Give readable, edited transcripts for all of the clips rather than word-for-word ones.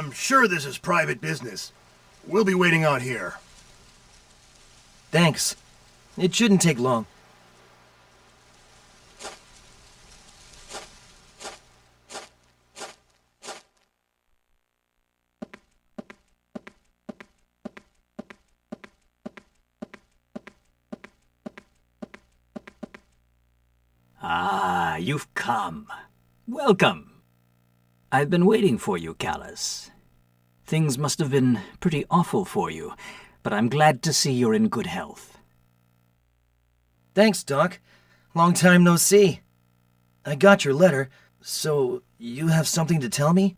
I'm sure this is private business. We'll be waiting out here. Thanks. It shouldn't take long. Ah, you've come. Welcome. I've been waiting for you, Callus. Things must have been pretty awful for you, but I'm glad to see you're in good health. Thanks, Doc. Long time no see. I got your letter, so you have something to tell me?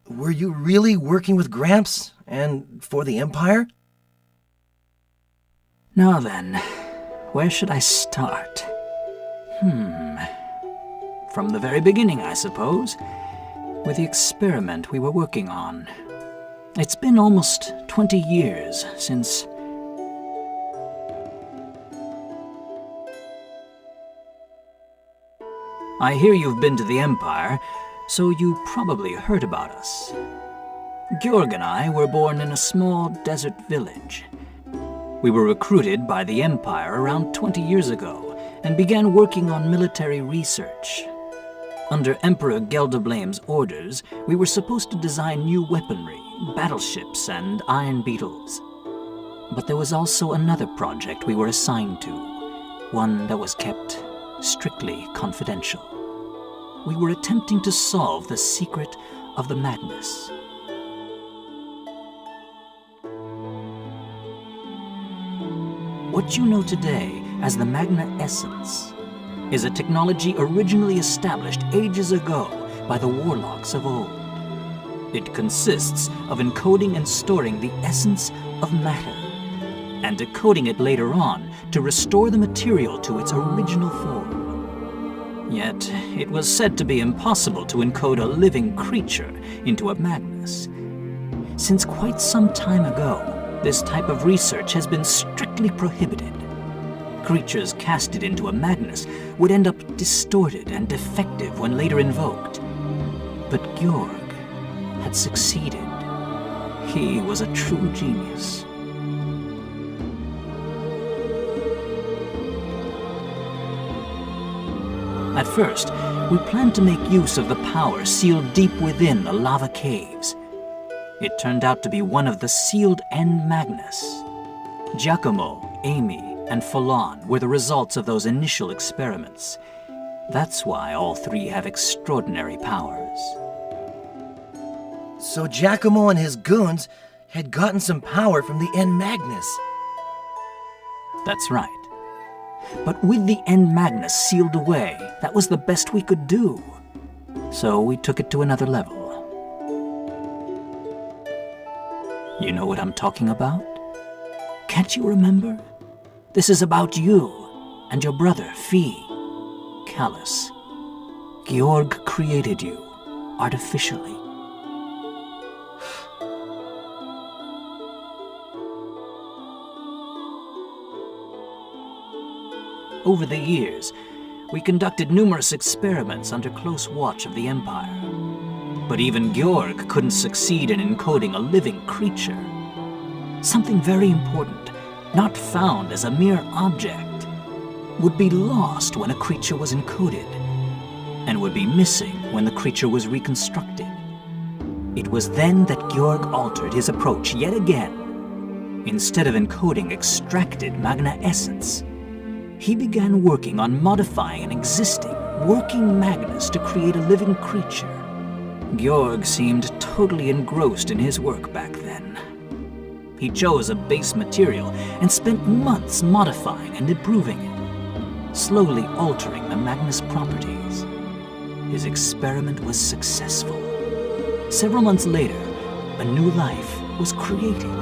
Were you really working with Gramps and for the Empire? Now then, where should I start? From the very beginning, I suppose, with the experiment we were working on. It's been almost 20 years since... I hear you've been to the Empire, so you probably heard about us. Georg and I were born in a small desert village. We were recruited by the Empire around 20 years ago and began working on military research. Under Emperor Geldeblame's orders, we were supposed to design new weaponry, battleships, and iron beetles. But there was also another project we were assigned to, one that was kept strictly confidential. We were attempting to solve the secret of the Magnus. What you know today as the Magna Essence is a technology originally established ages ago by the warlocks of old. It consists of encoding and storing the essence of matter, and decoding it later on to restore the material to its original form. Yet, it was said to be impossible to encode a living creature into a Magnus. Since quite some time ago, this type of research has been strictly prohibited. Creatures casted into a Magnus would end up distorted and defective when later invoked. But Georg had succeeded. He was a true genius. At first, we planned to make use of the power sealed deep within the lava caves. It turned out to be one of the sealed End Magnus. Giacomo, Amy, and Falon were the results of those initial experiments. That's why all three have extraordinary powers. So Giacomo and his goons had gotten some power from the End Magnus. That's right. But with the End Magnus sealed away, that was the best we could do. So we took it to another level. You know what I'm talking about? Can't you remember? This is about you and your brother, Fee. Callus. Georg created you, artificially. Over the years, we conducted numerous experiments under close watch of the Empire. But even Georg couldn't succeed in encoding a living creature. Something very important, not found as a mere object, would be lost when a creature was encoded, and would be missing when the creature was reconstructed. It was then that Georg altered his approach yet again. Instead of encoding extracted Magna Essence, he began working on modifying an existing, working Magnus to create a living creature. Georg seemed totally engrossed in his work back then. He chose a base material and spent months modifying and improving it, slowly altering the Magnus properties. His experiment was successful. Several months later, a new life was created.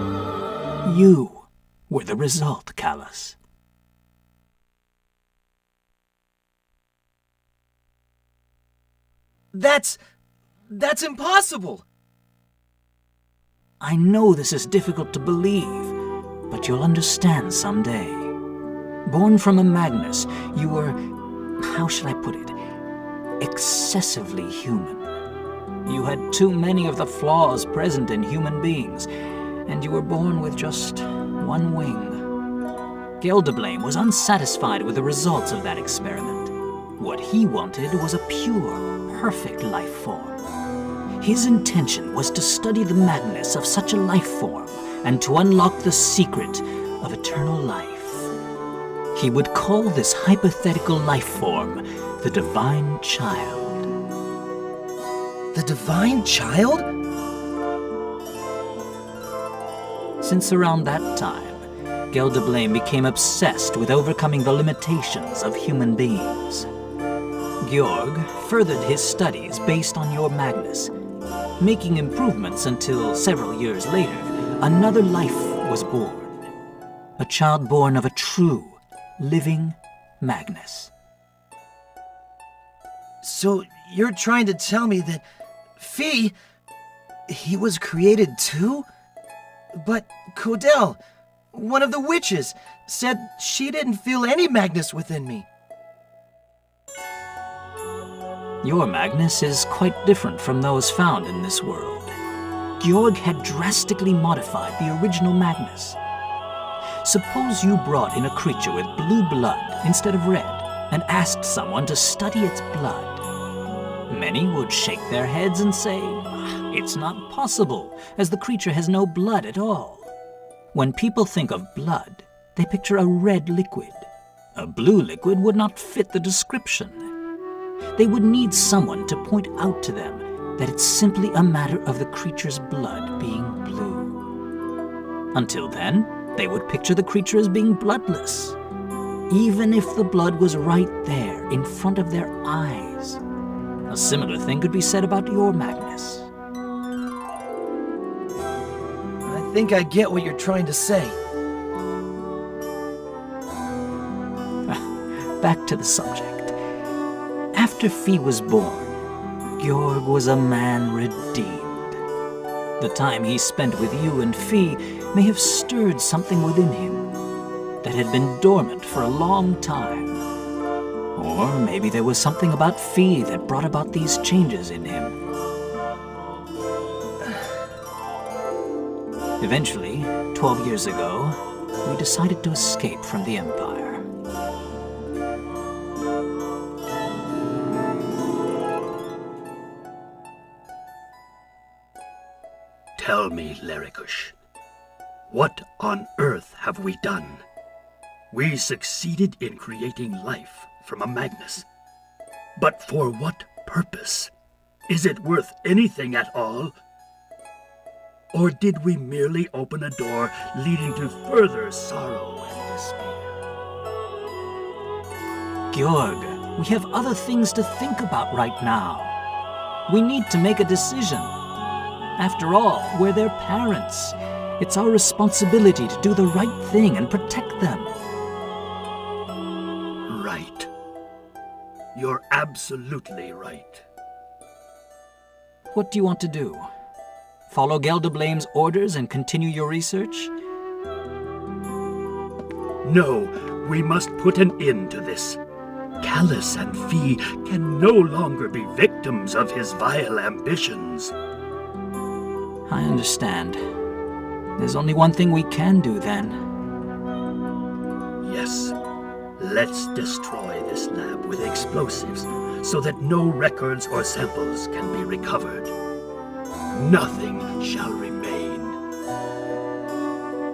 You were the result, Callus. That's impossible! I know this is difficult to believe, but you'll understand someday. Born from a Magnus, you were, how should I put it, excessively human. You had too many of the flaws present in human beings, and you were born with just one wing. Gelderblame was unsatisfied with the results of that experiment. What he wanted was a pure, perfect life form. His intention was to study the madness of such a life form and to unlock the secret of eternal life. He would call this hypothetical life form the Divine Child. The Divine Child? Since around that time, Gelderblame became obsessed with overcoming the limitations of human beings. Georg furthered his studies based on your Magnus, making improvements until several years later, another life was born. A child born of a true, living Magnus. So you're trying to tell me that Fee, he was created too? But Codell, one of the witches, said she didn't feel any Magnus within me. Your Magnus is quite different from those found in this world. Georg had drastically modified the original Magnus. Suppose you brought in a creature with blue blood instead of red and asked someone to study its blood. Many would shake their heads and say, "It's not possible, as the creature has no blood at all." When people think of blood, they picture a red liquid. A blue liquid would not fit the description. They would need someone to point out to them that it's simply a matter of the creature's blood being blue. Until then, they would picture the creature as being bloodless, even if the blood was right there in front of their eyes. A similar thing could be said about your Magnus. I think I get what you're trying to say. Back to the subject. After Fee was born, Georg was a man redeemed. The time he spent with you and Fee may have stirred something within him that had been dormant for a long time. Or maybe there was something about Fee that brought about these changes in him. Eventually, 12 years ago, we decided to escape from the Empire. Tell me, Larikush, what on earth have we done? We succeeded in creating life from a Magnus. But for what purpose? Is it worth anything at all? Or did we merely open a door leading to further sorrow and despair? Georg, we have other things to think about right now. We need to make a decision. After all, we're their parents. It's our responsibility to do the right thing and protect them. Right. You're absolutely right. What do you want to do? Follow Gelderblame's orders and continue your research? No, we must put an end to this. Callus and Fee can no longer be victims of his vile ambitions. I understand. There's only one thing we can do then. Yes. Let's destroy this lab with explosives so that no records or samples can be recovered. Nothing shall remain.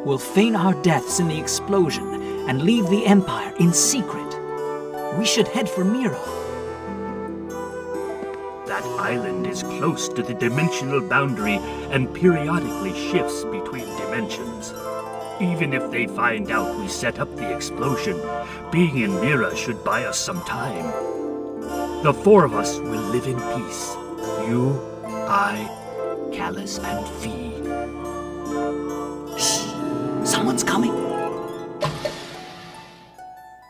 We'll feign our deaths in the explosion and leave the Empire in secret. We should head for Mira. That island is close to the dimensional boundary and periodically shifts between dimensions. Even if they find out we set up the explosion, being in Mira should buy us some time. The four of us will live in peace. You, I, Callus, and Fee. Shh! Someone's coming!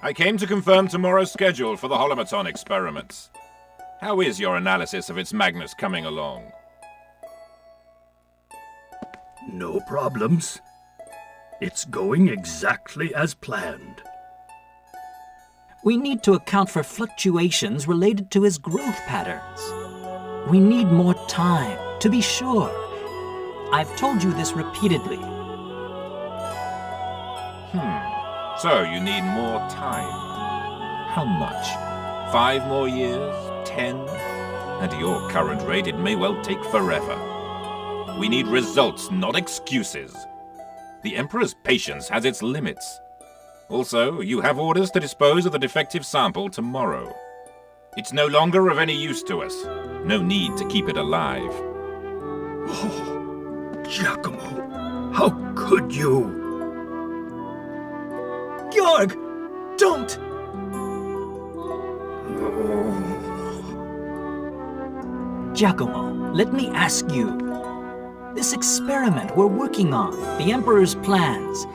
I came to confirm tomorrow's schedule for the holomaton experiments. How is your analysis of its Magnus coming along? No problems. It's going exactly as planned. We need to account for fluctuations related to his growth patterns. We need more time, to be sure. I've told you this repeatedly. So you need more time. How much? 5 more years? 10? At your current rate, it may well take forever. We need results, not excuses. The Emperor's patience has its limits. Also, you have orders to dispose of the defective sample tomorrow. It's no longer of any use to us. No need to keep it alive. Oh, Giacomo, how could you? Georg! Don't! Giacomo, let me ask you. This experiment we're working on, the Emperor's plans,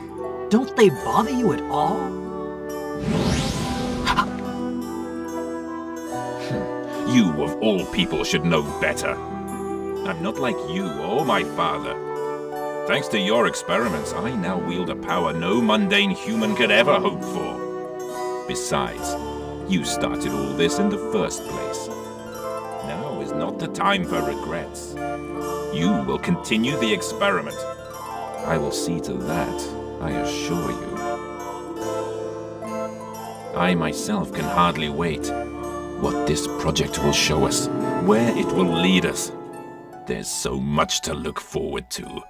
don't they bother you at all? You, of all people, should know better. I'm not like you or my father. Thanks to your experiments, I now wield a power no mundane human could ever hope for. Besides, you started all this in the first place. Now is not the time for regrets. You will continue the experiment. I will see to that, I assure you. I myself can hardly wait. What this project will show us, where it will lead us. There's so much to look forward to.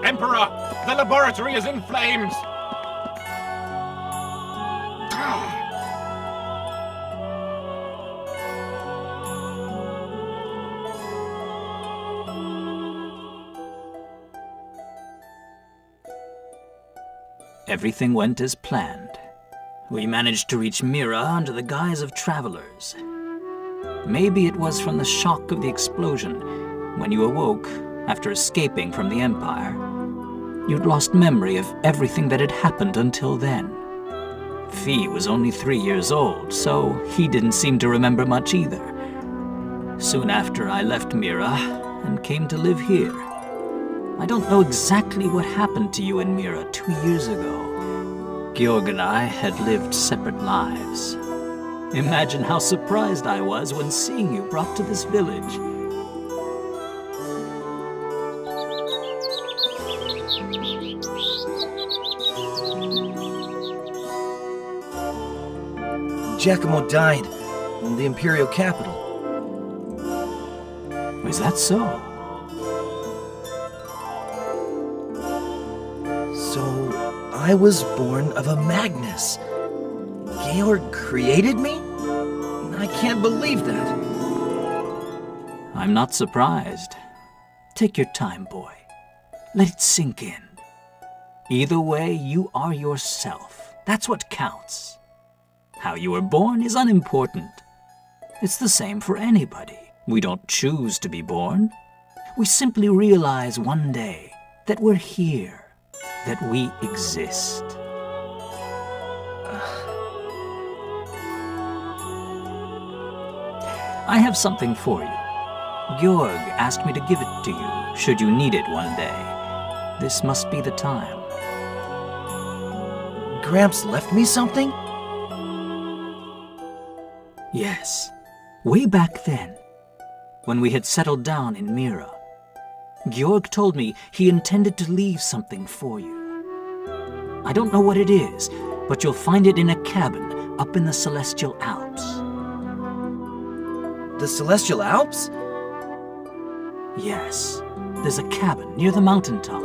Emperor! The laboratory is in flames! Everything went as planned. We managed to reach Mira under the guise of travelers. Maybe it was from the shock of the explosion. When you awoke, after escaping from the Empire, you'd lost memory of everything that had happened until then. Fee was only 3 years old, so he didn't seem to remember much either. Soon after, I left Mira and came to live here. I don't know exactly what happened to you in Mira 2 years ago. Georg and I had lived separate lives. Imagine how surprised I was when seeing you brought to this village. Giacomo died in the Imperial capital. Is that so? So, I was born of a Magnus. Georg created me? I can't believe that. I'm not surprised. Take your time, boy. Let it sink in. Either way, you are yourself. That's what counts. How you were born is unimportant. It's the same for anybody. We don't choose to be born. We simply realize one day that we're here, that we exist. I have something for you. Georg asked me to give it to you, should you need it one day. This must be the time. Gramps left me something? Yes, way back then, when we had settled down in Mira. Georg told me he intended to leave something for you. I don't know what it is, but you'll find it in a cabin up in the Celestial Alps. The Celestial Alps? Yes, there's a cabin near the mountaintop.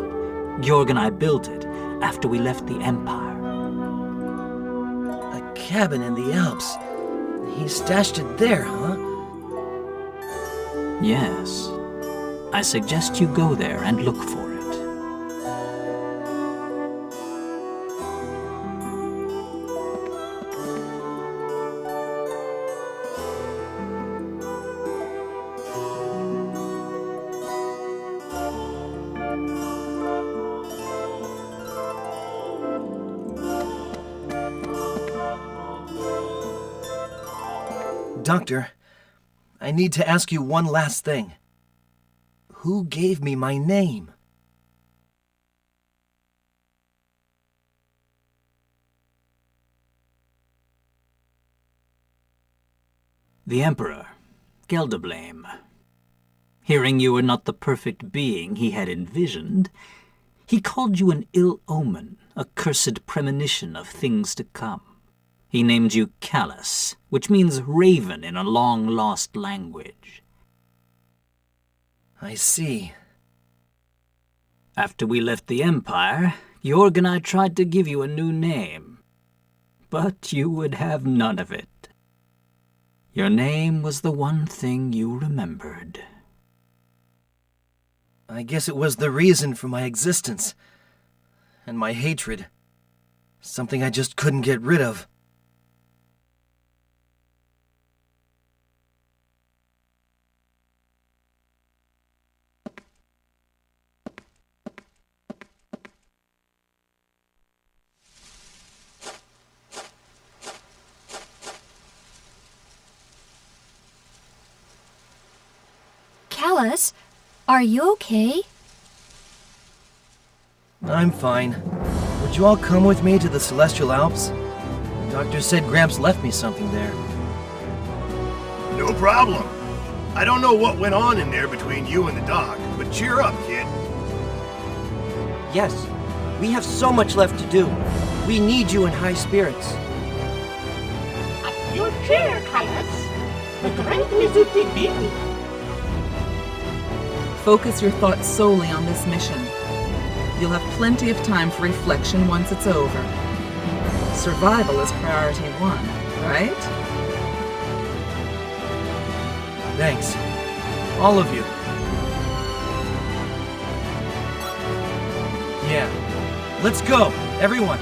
Georg and I built it after we left the Empire. A cabin in the Alps. He stashed it there, huh? Yes. I suggest you go there and look for it. Doctor, I need to ask you one last thing. Who gave me my name? The Emperor, Gelderblame. Hearing you were not the perfect being he had envisioned, he called you an ill omen, a cursed premonition of things to come. He named you Callus, which means raven in a long-lost language. I see. After we left the Empire, Jorg and I tried to give you a new name, but you would have none of it. Your name was the one thing you remembered. I guess it was the reason for my existence. And my hatred. Something I just couldn't get rid of. Callus, are you okay? I'm fine. Would you all come with me to the Celestial Alps? The doctor said Gramps left me something there. No problem. I don't know what went on in there between you and the doc, but cheer up, kid. Yes, we have so much left to do. We need you in high spirits. Your chair, Callus. The great Mizuki. Focus your thoughts solely on this mission. You'll have plenty of time for reflection once it's over. Survival is priority one, right? Thanks. All of you. Yeah. Let's go, everyone.